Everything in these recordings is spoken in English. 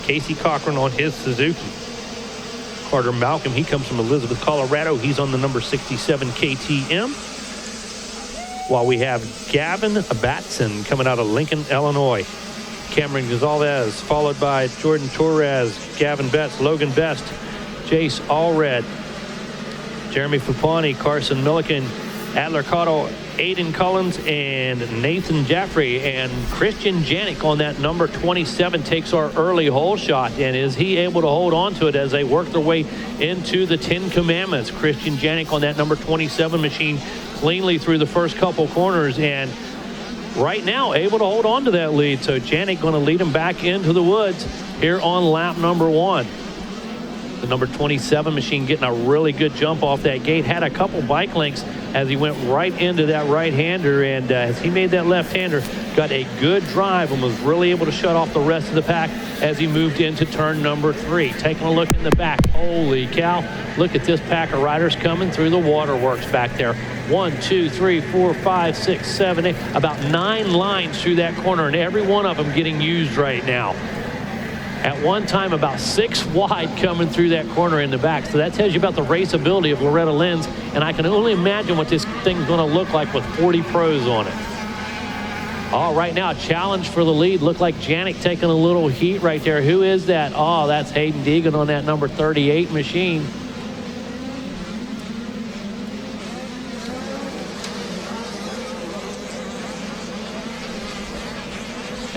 Casey Cochran on his Suzuki. Carter Malcolm, he comes from Elizabeth, Colorado. He's on the number 67 KTM. While we have Gavin Batson coming out of Lincoln, Illinois. Cameron Gonzalez, followed by Jordan Torres, Gavin Betts, Logan Best, Jace Allred, Jeremy Fupani, Carson Milliken, Adler Cotto, Aiden Collins, and Nathan Jaffrey. And Christian Janik on that number 27 takes our early hole shot. And is he able to hold on to it as they work their way into the 10 Commandments? Christian Janik on that number 27 machine cleanly through the first couple corners, and right now able to hold on to that lead. So Janik going to lead him back into the woods here on lap number 1. The number 27 machine getting a really good jump off that gate. Had a couple bike links as he went right into that right-hander, and as he made that left-hander, got a good drive and was really able to shut off the rest of the pack as he moved into turn number 3. Taking a look in the back. Holy cow. Look at this pack of riders coming through the waterworks back there. 1, 2, 3, 4, 5, 6, 7, 8. About 9 lines through that corner, and every one of them getting used right now. At one time, about 6 wide coming through that corner in the back. So that tells you about the raceability of Loretta Lynn's, and I can only imagine what this thing's going to look like with 40 pros on it. All right, now challenge for the lead. Looked like Janik taking a little heat right there. Who is that? Oh, that's Hayden Deegan on that number 38 machine.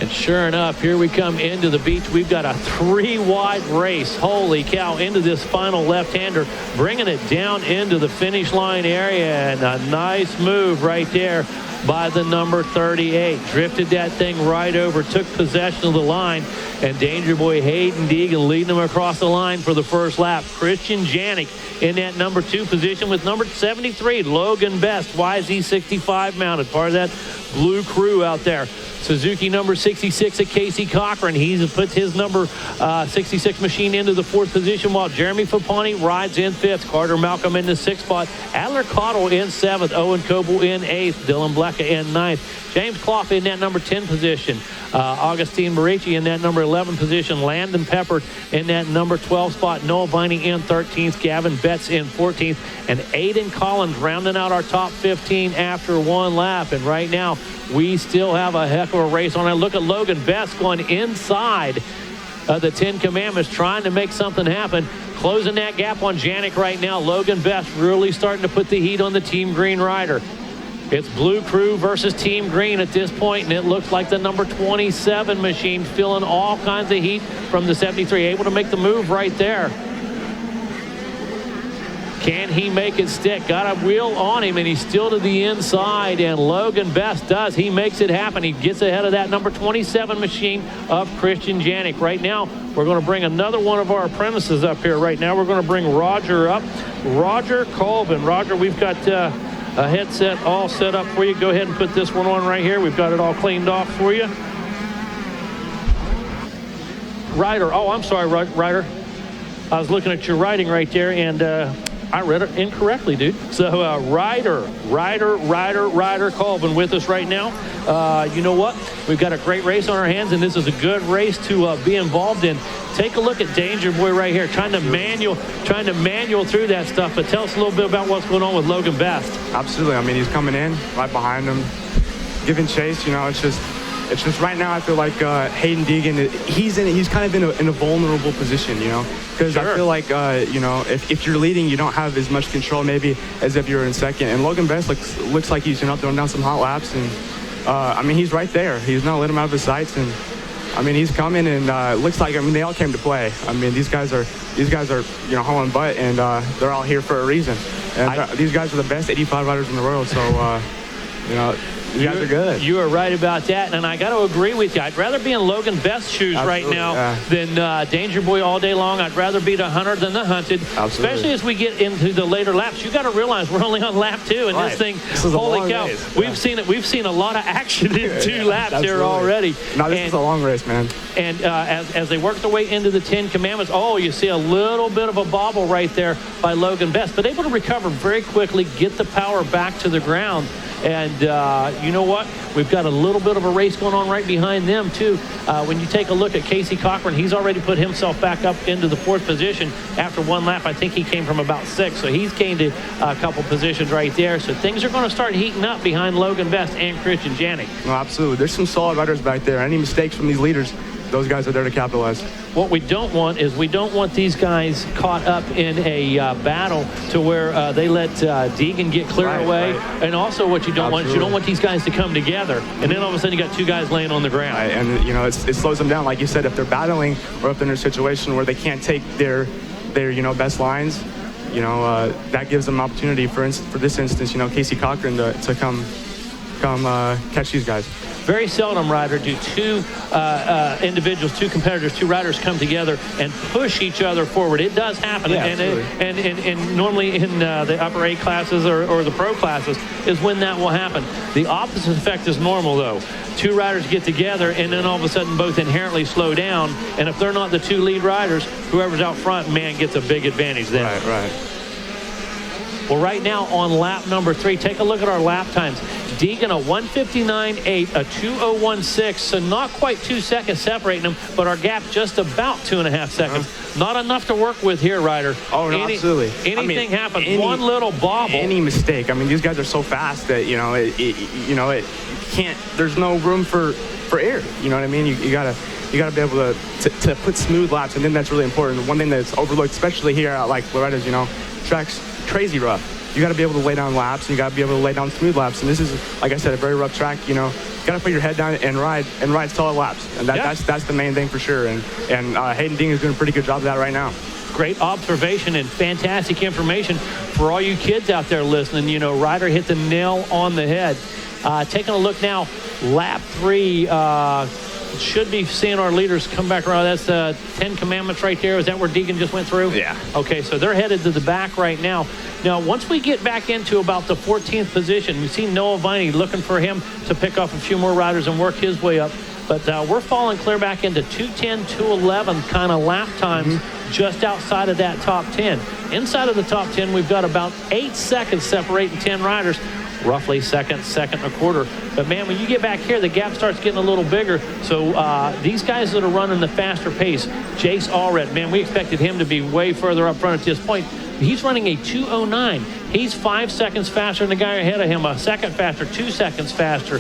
And sure enough, here we come into the beach. We've got a 3-wide race. Holy cow, into this final left-hander, bringing it down into the finish line area. And a nice move right there by the number 38. Drifted that thing right over, took possession of the line, and Danger Boy Hayden Deegan leading him across the line for the first lap. Christian Janik in that number 2 position with number 73, Logan Best, YZ65 mounted, part of that blue crew out there. Suzuki number 66 at Casey Cochran. He puts his number 66 machine into the 4th position, while Jeremy Fupani rides in 5th. Carter Malcolm in the 6th spot. Adler Cottle in 7th. Owen Coble in 8th. Dylan Blecka in 9th. James Clough in that number 10 position. Augustine Barici in that number 11 position. Landon Pepper in that number 12 spot. Noah Viney in 13th. Gavin Betts in 14th. And Aiden Collins rounding out our top 15 after 1 lap. And right now, we still have a heck of a race on it. Look at Logan Best going inside the 10 Commandments, trying to make something happen. Closing that gap on Janik right now. Logan Best really starting to put the heat on the Team Green rider. It's Blue Crew versus Team Green at this point, and it looks like the number 27 machine feeling all kinds of heat from the 73. Able to make the move right there. Can he make it stick? Got a wheel on him, and he's still to the inside, and Logan Best does. He makes it happen. He gets ahead of that number 27 machine of Christian Janik. Right now, we're going to bring another one of our apprentices up here. Right now, we're going to bring Roger up. Roger Colvin. Roger, we've got a headset all set up for you. Go ahead and put this one on right here. We've got it all cleaned off for you. Ryder. Oh, I'm sorry, Ryder. I was looking at your writing right there, and I read it incorrectly, dude. So Ryder Colvin with us right now. You know what? We've got a great race on our hands, and this is a good race to be involved in. Take a look at Danger Boy right here, trying to manual through that stuff. But tell us a little bit about what's going on with Logan Best. Absolutely. I mean, he's coming in right behind him, giving chase. You know, it's just right now I feel like Hayden Deegan, he's kind of in a vulnerable position, you know, because I feel like you know, if you're leading, you don't have as much control maybe as if you're in second. And Logan Best looks like he's, you know, throwing down some hot laps, and I mean, he's right there. He's not letting him out of his sights, and I mean, he's coming, and looks like, I mean, they all came to play. I mean, these guys are you know, hauling butt, and they're all here for a reason. And these guys are the best 85 riders in the world, so you know. You guys are good. You are right about that, and I got to agree with you. I'd rather be in Logan Best's shoes right now than Danger Boy all day long. I'd rather be the hunter than the hunted. Especially as we get into the later laps. You got to realize we're only on lap 2, and this thing, holy cow, we've seen it. We've seen a lot of action in 2 laps here already. No, this is a long race, man. And as they work their way into the 10 Commandments, oh, you see a little bit of a bobble right there by Logan Best, but able to recover very quickly, get the power back to the ground. And you know what? We've got a little bit of a race going on right behind them, too. When you take a look at Casey Cochran, he's already put himself back up into the 4th position after 1 lap. I think he came from about 6th, so he's gained a couple positions right there. So things are going to start heating up behind Logan Best and Christian Janik. No, absolutely. There's some solid riders back there. Any mistakes from these leaders, those guys are there to capitalize. What we don't want is we don't want these guys caught up in a battle to where they let Deegan get clear away. Right. And also what you don't want is you don't want these guys to come together. And then all of a sudden you got 2 guys laying on the ground. Right. And, you know, it slows them down. Like you said, if they're battling or if they're in a situation where they can't take their you know, best lines, you know, that gives them an opportunity, for this instance, you know, Casey Cochran to come catch these guys. Very seldom, Ryder, do 2 individuals, 2 competitors, 2 riders come together and push each other forward. It does happen. Yeah, and normally in the upper A classes or the pro classes is when that will happen. The opposite effect is normal, though. 2 riders get together and then all of a sudden both inherently slow down. And if they're not the 2 lead riders, whoever's out front, man, gets a big advantage then. Right. Well, right now on lap number 3, take a look at our lap times. Deegan a 1:59.8, a 2:01.6, so not quite 2 seconds separating them, but our gap just about 2.5 seconds. Not enough to work with here, Ryder. Oh, no, absolutely. Anything happens, one little bobble. Any mistake. I mean, these guys are so fast that, you know, it can't, there's no room for error. You know what I mean? You gotta be able to put smooth laps, and then that's really important. One thing that's overlooked, especially here at like Loretta's, you know, track's crazy rough. You got to be able to lay down laps, and you got to be able to lay down smooth laps. And this is, like I said, a very rough track. You know, you got to put your head down and ride solid laps, and that's the main thing for sure. And Hayden Deegan is doing a pretty good job of that right now. Great observation and fantastic information for all you kids out there listening. You know, Ryder hit the nail on the head. Taking a look now, lap 3. Should be seeing our leaders come back around. That's 10 Commandments right there. Is that where Deegan just went through? Yeah. Okay, so they're headed to the back right now. Now, once we get back into about the 14th position, we've seen Noah Viney looking for him to pick off a few more riders and work his way up. But we're falling clear back into 2:10, 2:11 kind of lap times just outside of that top 10. Inside of the top 10, we've got about 8 seconds separating 10 riders. Roughly second and a quarter. But man, when you get back here, the gap starts getting a little bigger. So these guys that are running the faster pace, Jace Allred, man, we expected him to be way further up front at this point. He's running a 2:09. He's 5 seconds faster than the guy ahead of him, a second faster, 2 seconds faster.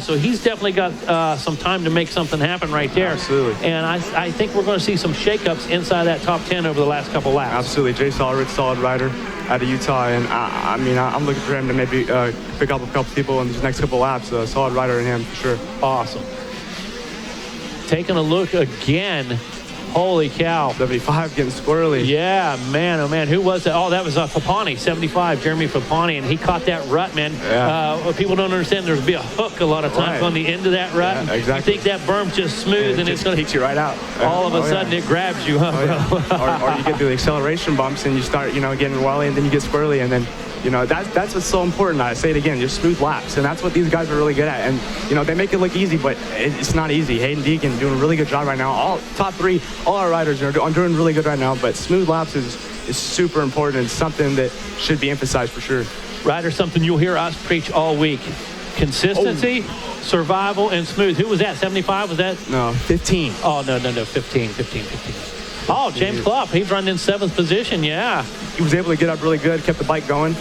So he's definitely got some time to make something happen right there. Absolutely. And I think we're going to see some shakeups inside that top 10 over the last couple laps. Absolutely. Jace Allred, solid rider out of Utah, and I mean, I'm looking for him to maybe pick up a couple people in these next couple laps. A solid rider in him for sure. Awesome. Taking a look again. Holy cow. 75 getting squirrely. Yeah, man, oh man. Who was that? Oh, that was Fapani, 75, Jeremy Fapani, and he caught that rut, man. Yeah. People don't understand there's be a hook a lot of times on the end of that rut. Yeah, exactly. You think that berm's just smooth and it's going to take you right out. All of a sudden it grabs you, huh, or you get the acceleration bumps and you start, you know, getting wily, and then you get squirrely, and then, you know, that's what's so important. I say it again, just smooth laps, and that's what these guys are really good at. And, you know, they make it look easy, but it's not easy. Hayden Deegan doing a really good job right now. All top 3, all our riders are doing really good right now, but smooth laps is super important. It's something that should be emphasized for sure. Ryder, something you'll hear us preach all week. Consistency, survival, and smooth. Who was that, 75? Was that? No, 15. Oh, no, 15. Oh, James Clough, he's running in 7th position, yeah. He was able to get up really good, kept the bike going.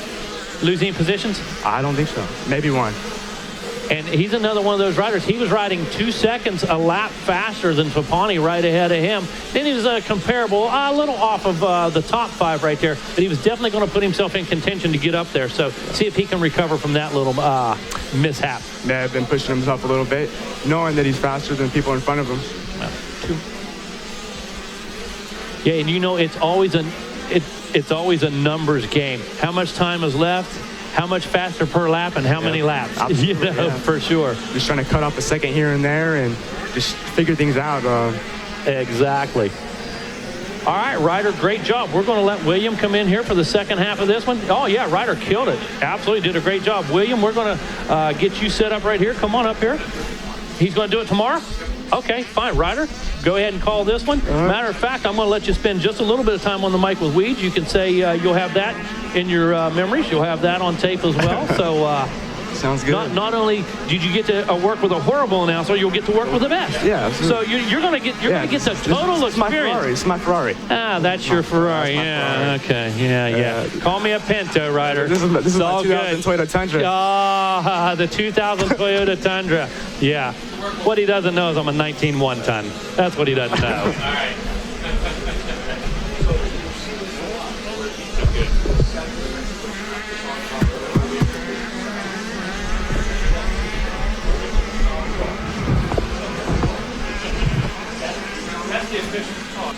Losing positions? I don't think so. Maybe 1. And he's another one of those riders. He was riding 2 seconds a lap faster than Fapani right ahead of him. Then he was comparable, a little off of the top 5 right there, but he was definitely going to put himself in contention to get up there. So see if he can recover from that little mishap. Yeah, I've been pushing himself a little bit, knowing that he's faster than people in front of him. Yeah, and you know, it's always a numbers game. How much time is left? How much faster per lap, and how many laps? Absolutely, you know, for sure. Just trying to cut off a second here and there and just figure things out. Exactly. All right, Ryder, great job. We're going to let William come in here for the second half of this one. Oh, yeah, Ryder killed it. Absolutely did a great job. William, we're going to get you set up right here. Come on up here. He's going to do it tomorrow? Okay, fine. Ryder, go ahead and call this one. Matter of fact, I'm going to let you spend just a little bit of time on the mic with Weeds. You can say you'll have that in your memories. You'll have that on tape as well. So Sounds good. Not only did you get to work with a horrible announcer, you'll get to work with the best. Yeah. So you're gonna get the total experience. It's my Ferrari. Ah, that's your Ferrari. That's my Yeah. Ferrari. Okay. Yeah. Call me a Pinto rider. This is all my 2000 Toyota Tundra. Ah, the 2000 Toyota Tundra. Yeah. What he doesn't know is I'm a 19 one-ton. That's what he doesn't know. All right. That's the efficient car.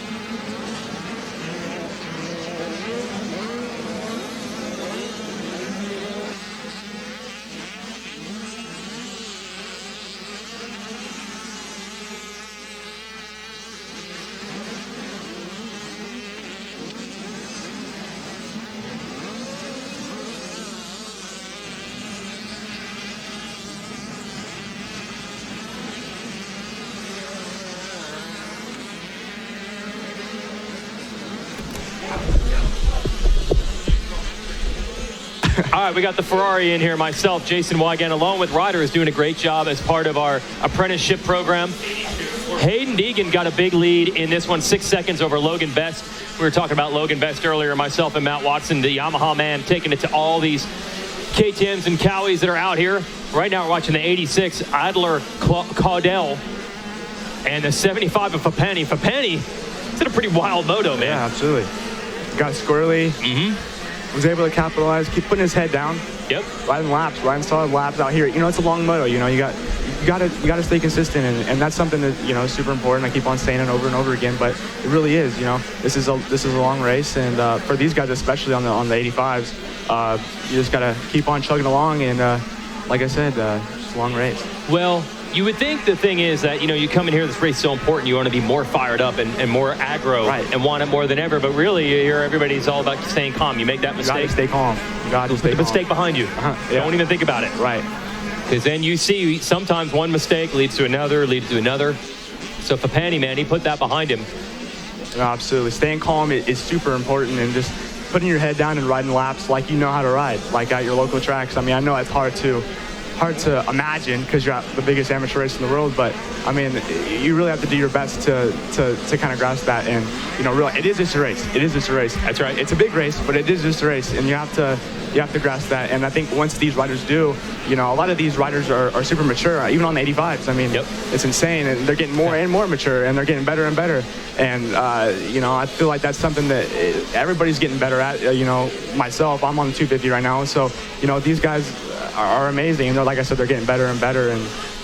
All right, we got the Ferrari in here. Myself, Jason Wygant, along with Ryder, is doing a great job as part of our apprenticeship program. Hayden Deegan got a big lead in this one, 6 seconds over Logan Best. We were talking about Logan Best earlier. Myself and Matt Watson, the Yamaha man, taking it to all these KTMs and Cowies that are out here. Right now we're watching the 86 Adler Caudell and the 75 of Fapani. Fapani, it's in a pretty wild moto, man. Yeah, absolutely. Got squirrely. Was able to capitalize, keep putting his head down. Yep. Riding solid laps out here. You know, it's a long moto. You know, you got to stay consistent, and that's something that, you know, is super important. I keep on saying it over and over again, but it really is. You know, this is a long race, and for these guys, especially on the 85s, you just got to keep on chugging along, and like I said, just a long race. Well, you would think the thing is that, you know, you come in here, this race is so important, you want to be more fired up and more aggro, right, and want it more than ever. But really, here, everybody's all about staying calm. You make that mistake, You got to stay calm. You got to stay calm. The mistake behind you. Yeah. Don't even think about it. Right. Because then you see sometimes one mistake leads to another, So Fapani, man, he put that behind him. No, absolutely. Staying calm is super important, and just putting your head down and riding laps like you know how to ride, like at your local tracks. I mean, I know it's hard to imagine because you're at the biggest amateur race in the world, but I mean, you really have to do your best to kind of grasp that. And, you know, really, it is just a race. It is just a race. That's right. It's a big race, but it is just a race, and you have to grasp that. And I think once these riders do, you know, a lot of these riders are super mature, even on the 85s. I mean, It's insane, and they're getting more and more mature, and they're getting better and better. And, you know, I feel like that's something that everybody's getting better at. You know, myself, I'm on the 250 right now, so, you know, these guys are amazing. And they're, like I said, they're getting better and better,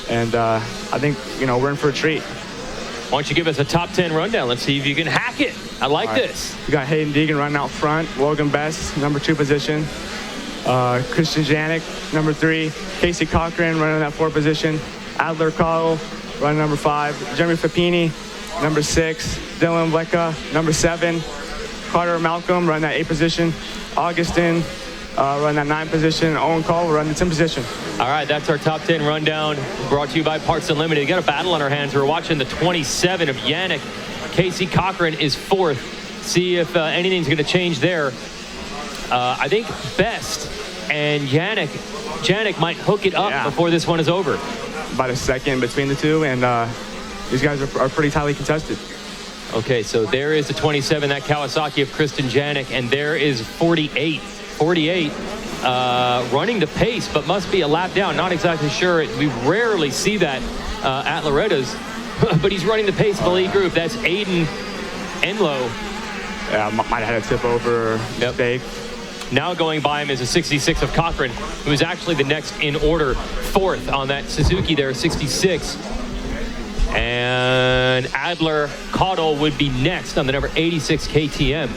and I think, you know, we're in for a treat. Why don't you give us a top 10 rundown? Let's see if you can hack it. I like this. We got Hayden Deegan running out front, Logan Best, number 2 position, Christian Janik, number 3, Casey Cochran running that 4 position, Adler Caudell running number 5, Jeremy Fapini, number 6, Dylan Blecka, number 7, Carter Malcolm running that 8 position, Augustin run that 9 position. Owen Cole will run the 10 position. All right, that's our top 10 rundown brought to you by Parts Unlimited. We got a battle on our hands. We're watching the 27 of Yannick. Casey Cochran is 4th. See if anything's going to change there. I think Best and Janik might hook it up before this one is over. About a second between the two, and these guys are pretty tightly contested. Okay, so there is the 27, that Kawasaki of Kristen Janik, and there is 48. 48 running the pace, but must be a lap down. Not exactly sure. We rarely see that at Loretta's, but he's running the pace of the lead group. That's Aiden Enlow. Yeah, might have had a tip over mistake. Now going by him is a 66 of Cochran, who is actually the next in order, 4th on that Suzuki there, 66. And Adler Caudell would be next on the number 86 KTM,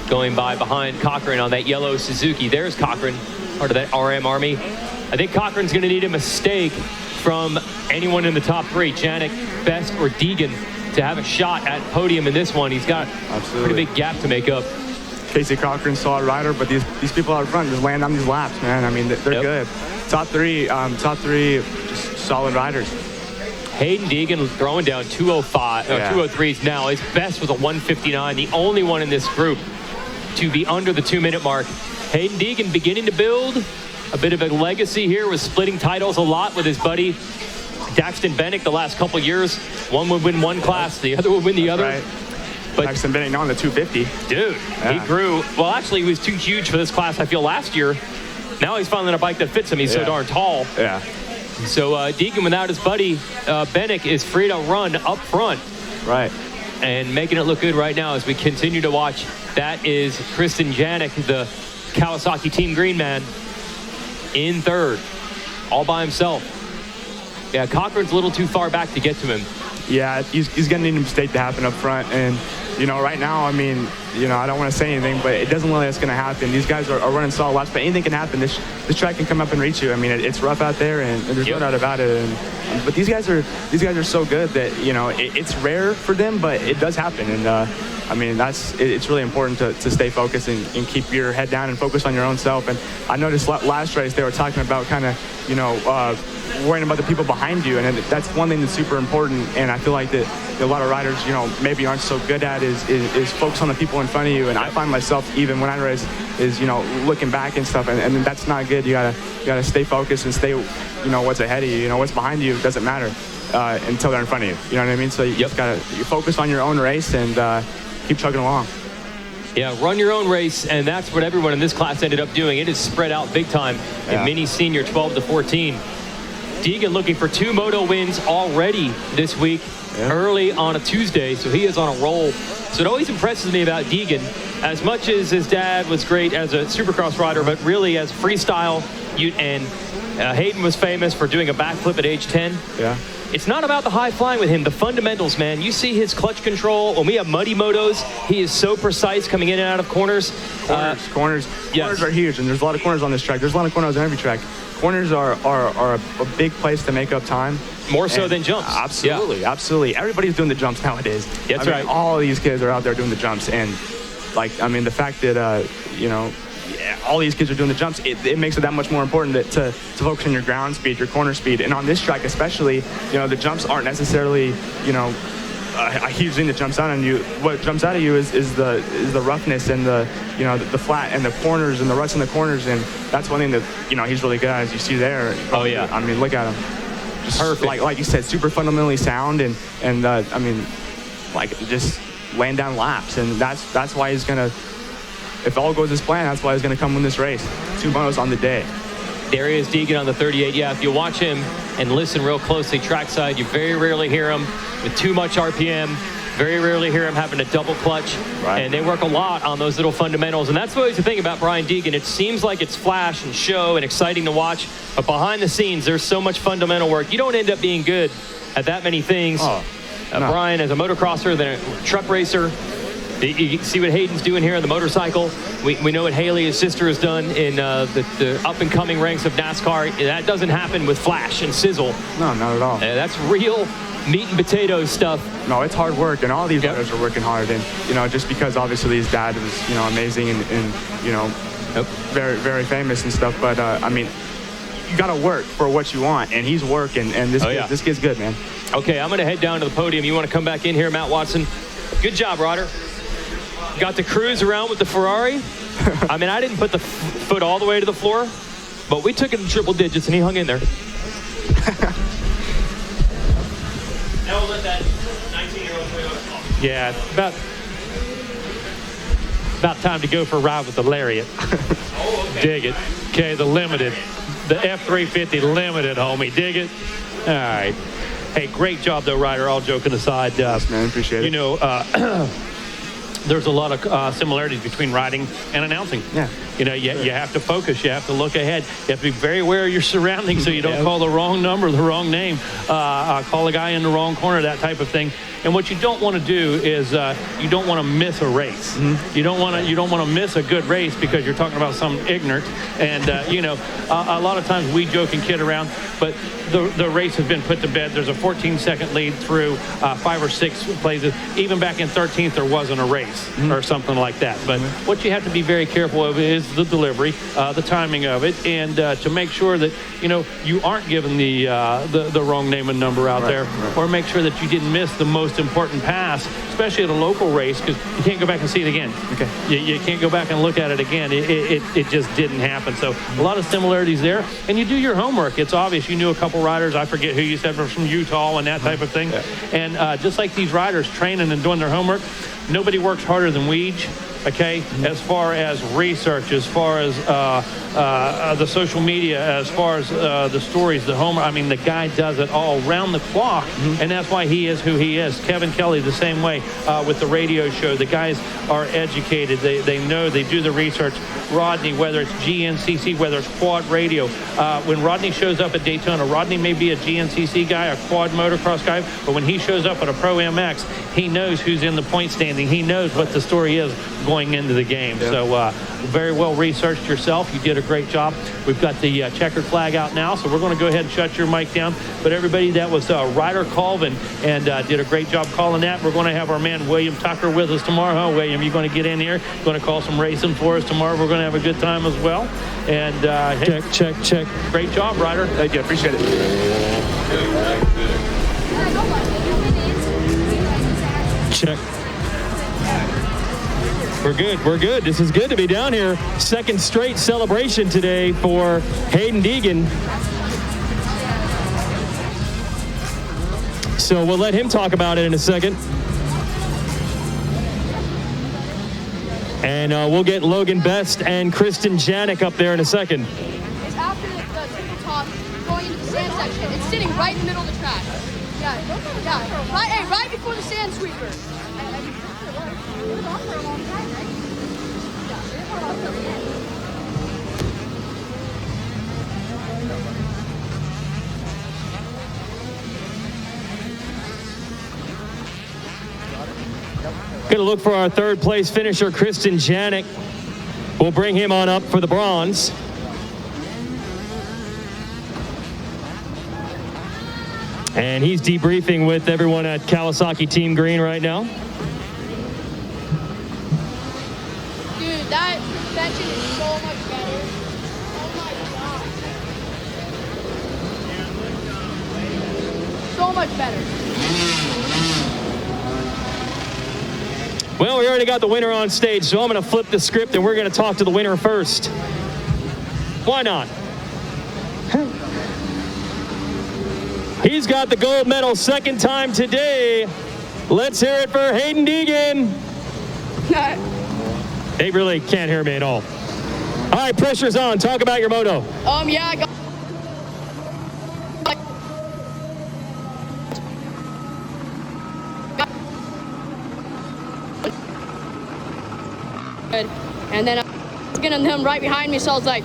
going by behind Cochran on that yellow Suzuki. There's Cochran, part of that RM Army. I think Cochran's going to need a mistake from anyone in the top 3, Janik, Best, or Deegan, to have a shot at podium in this one. He's got a pretty big gap to make up. Casey Cochran, solid rider, but these people out front just land on these laps, man. I mean, they're good. Top three, just solid riders. Hayden Deegan throwing down 205, 203s now. His best was a 159, the only one in this group to be under the 2-minute mark. Hayden Deegan beginning to build a bit of a legacy here with splitting titles a lot with his buddy Daxton Bennick the last couple years. One would win one class, the other would win the other. Right. But Daxton Bennick on the 250. Dude, yeah. He grew. Well, actually, he was too huge for this class, I feel, last year. Now he's finally on a bike that fits him. He's so darn tall. Yeah. So Deegan, without his buddy Bennick, is free to run up front. Right. And making it look good right now as we continue to watch. That is Kristen Janik, the Kawasaki Team Green man, in third, all by himself. Yeah, Cochran's a little too far back to get to him. Yeah, he's going to need a mistake to happen up front. And, you know, right now, I mean, you know, I don't want to say anything, but it doesn't look like it's going to happen. These guys are running solid laps, but anything can happen. This track can come up and reach you. I mean, it's rough out there, and there's no doubt about it. But these guys are so good that, you know, it's rare for them, but it does happen. And, I mean, it's really important to stay focused and keep your head down and focus on your own self. And I noticed last race they were talking about kind of, you know, worrying about the people behind you, and that's one thing that's super important. And I feel like that a lot of riders, you know, maybe aren't so good at is focus on the people in front of you. And I find myself, even when I race, is, you know, looking back and stuff, and that's not good. You gotta stay focused and stay, you know, what's ahead of you. You know, what's behind you doesn't matter until they're in front of you. You know what I mean? So you just gotta focus on your own race and keep chugging along. Yeah, run your own race, and that's what everyone in this class ended up doing. It is spread out big time in mini senior 12 to 14. Deegan looking for 2 moto wins already this week, early on a Tuesday, so he is on a roll. So it always impresses me about Deegan, as much as his dad was great as a supercross rider, but really as freestyle, and Hayden was famous for doing a backflip at age 10. Yeah. It's not about the high flying with him, the fundamentals, man. You see his clutch control. When we have muddy motos, he is so precise coming in and out of corners. Corners are huge, and there's a lot of corners on this track. There's a lot of corners on every track. Corners are a big place to make up time. More so than jumps. Absolutely, absolutely. Everybody's doing the jumps nowadays. That's right. All these kids are out there doing the jumps, and like, I mean, the fact that you know, all these kids are doing the jumps, it makes it that much more important to focus on your ground speed, your corner speed, and on this track especially, you know, the jumps aren't necessarily, you know, a huge thing that jumps out on you. What jumps out of you is the roughness and the, you know, the flat and the corners and the ruts in the corners, and that's one thing that, you know, he's really good at, as you see there. Oh yeah. I mean, look at him. Just perfect. Like you said, super fundamentally sound, and I mean, like, just laying down laps, and that's why he's gonna, if all goes as planned, that's why he's gonna come win this race. 2 motos on the day. There is Deegan on the 38. Yeah, if you watch him and listen real closely trackside, you very rarely hear him with too much RPM. Very rarely hear him having a double clutch. Right. And they work a lot on those little fundamentals. And that's always the thing about Brian Deegan. It seems like it's flash and show and exciting to watch, but behind the scenes, there's so much fundamental work. You don't end up being good at that many things. Oh, no. Brian, as a motocrosser, then a truck racer, you see what Hayden's doing here on the motorcycle. We know what Haley, his sister, has done in the up-and-coming ranks of NASCAR. That doesn't happen with flash and sizzle. No, not at all. That's real meat and potatoes stuff. No, it's hard work, and all these riders are working hard. And, you know, just because obviously his dad was, you know, amazing and you know, very, very famous and stuff. But, I mean, you got to work for what you want, and he's working, and this kid's good, man. Okay, I'm going to head down to the podium. You want to come back in here, Matt Watson? Good job, Ryder. Got to cruise around with the Ferrari. I mean, I didn't put the foot all the way to the floor, but we took it in triple digits, and he hung in there. Now we'll let that 19-year-old Toyota off. Yeah, about time to go for a ride with the Lariat. Oh, okay. Dig it. Okay, the Limited. The F350 Limited, homie. Dig it. All right. Hey, great job, though, Ryder. All joking aside. Thanks, man. Appreciate it. You know, there's a lot of similarities between riding and announcing. Yeah. You know, you have to focus. You have to look ahead. You have to be very aware of your surroundings so you don't call the wrong number, the wrong name, call a guy in the wrong corner, that type of thing. And what you don't want to do is you don't want to miss a race. Mm-hmm. You don't want to miss a good race because you're talking about some ignorant. And you know, a lot of times we joke and kid around, but the race has been put to bed. There's a 14-second lead through 5 or 6 places. Even back in 13th, there wasn't a race. race or something like that. But what you have to be very careful of is the delivery, the timing of it, and to make sure that, you know, you aren't giving the wrong name and number out there, or make sure that you didn't miss the most important pass, especially at a local race, because you can't go back and see it again. Okay. You can't go back and look at it again. It just didn't happen. So a lot of similarities there. And you do your homework. It's obvious. You knew a couple riders. I forget who you said were from Utah and that type of thing. Yeah. And just like these riders training and doing their homework, nobody works harder than Weege. Okay, as far as research, as far as the social media, as far as the stories, the home. I mean, the guy does it all round the clock, and that's why he is who he is. Kevin Kelly, the same way with the radio show. The guys are educated. They know. They do the research. Rodney, whether it's GNCC, whether it's quad radio. When Rodney shows up at Daytona, Rodney may be a GNCC guy, a quad motocross guy, but when he shows up at a Pro MX, he knows who's in the point standing. He knows what the story is going into the game. Yeah. So very well researched yourself. You did a great job. We've got the checkered flag out now, so we're going to go ahead and shut your mic down. But everybody, that was Ryder Colvin, and did a great job calling that. We're going to have our man William Tucker with us tomorrow. Huh, William, you're going to get in here, going to call some racing for us tomorrow. We're going to have a good time as well. And hey, check. Great job, Ryder. Thank you. Appreciate it. Check. We're good. This is good to be down here. Second straight celebration today for Hayden Deegan. So we'll let him talk about it in a second. And we'll get Logan Best and Kristen Janik up there in a second. It's after the triple top, going into the sand section. It's sitting right in the middle of the track. Yeah. Right before the sand sweeper. Gonna look for our third place finisher, Kristen Janik. We'll bring him on up for the bronze. And he's debriefing with everyone at Kawasaki Team Green right now. Dude, that suspension is so much better. Oh my god. So much better. Well, we already got the winner on stage, so I'm going to flip the script and we're going to talk to the winner first. Why not? He's got the gold medal second time today. Let's hear it for Hayden Deegan. They really can't hear me at all. All right, pressure's on. Talk about your moto. Yeah, I got and then I was getting them right behind me, so I was like,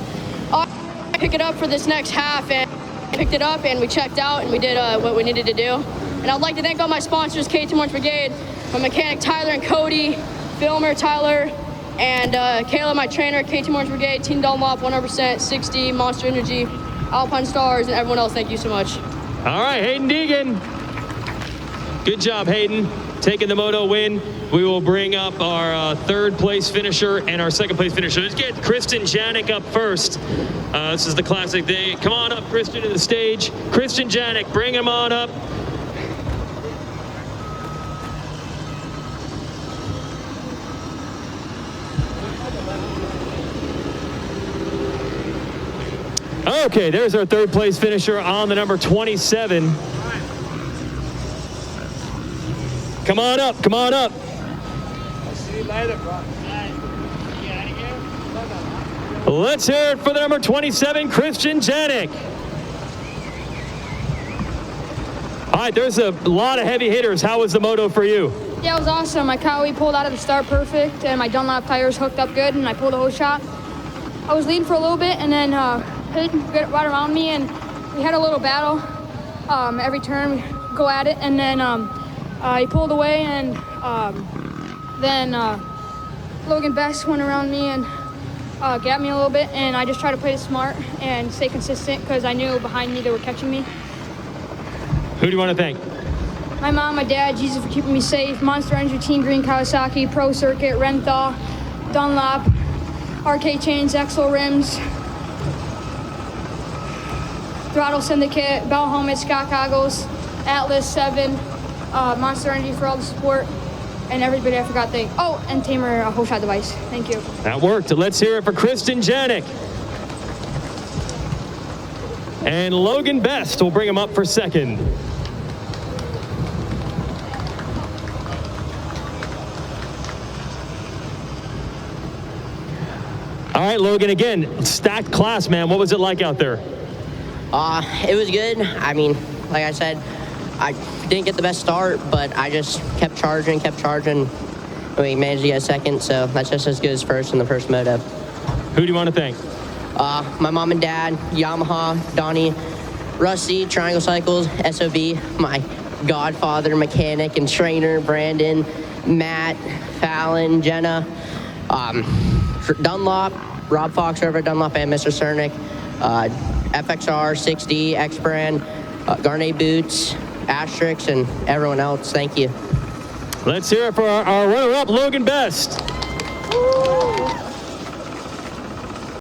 oh, I pick it up for this next half, and I picked it up and we checked out and we did what we needed to do. And I'd like to thank all my sponsors, KT Morton Brigade, my mechanic Tyler and Cody, filmer Tyler, and Kayla, my trainer at KT Morton Brigade, Team Dunlop 100%, 60, Monster Energy, Alpine Stars, and everyone else. Thank you so much. All right, Hayden Deegan. Good job, Hayden, taking the moto win. We will bring up our third place finisher and our second place finisher. Let's get Kristen Janik up first. This is the classic thing. Come on up, Kristen, to the stage. Kristen Janik, bring him on up. Okay, there's our third place finisher on the number 27. Come on up, come on up. I'll see you later, bro. Let's hear it for the number 27, Kristen Janik. All right, there's a lot of heavy hitters. How was the moto for you? Yeah, it was awesome. My Cowie pulled out of the start perfect, and my Dunlop tires hooked up good, and I pulled a hose shot. I was leading for a little bit, and then Hayden got right around me, and we had a little battle. Every turn, we go at it, and then he pulled away, and then Logan Best went around me and got me a little bit, and I just tried to play it smart and stay consistent because I knew behind me they were catching me. Who do you want to thank? my mom, my dad, Jesus for keeping me safe, Monster Energy, Team Green, Kawasaki, Pro Circuit, Renthal, Dunlop, RK Chains, Exel Rims, Throttle Syndicate, Bell Helmet, Scott Goggles, Atlas 7, Monster Energy for all the support, and everybody I forgot. Oh, and Tamer Whole Shot Device. Thank you. That worked. Let's hear it for Kristen Janik. And Logan Best will bring him up for second. All right, Logan, again, stacked class, man. What was it like out there? It was good. I mean, like I said, I didn't get the best start, but I just kept charging. We managed to get second, so that's just as good as first in the first moto. Who do you want to thank? My mom and dad, Yamaha, Donnie, Rusty, Triangle Cycles, SOB, my godfather, mechanic, and trainer, Brandon, Matt, Fallon, Jenna, Dunlop, Rob Fox over at Dunlop, and Mr. Cernick, FXR, 6D, X-Brand, Garnet Boots, Asterix, and everyone else. Thank you. Let's hear it for our runner-up, Logan Best.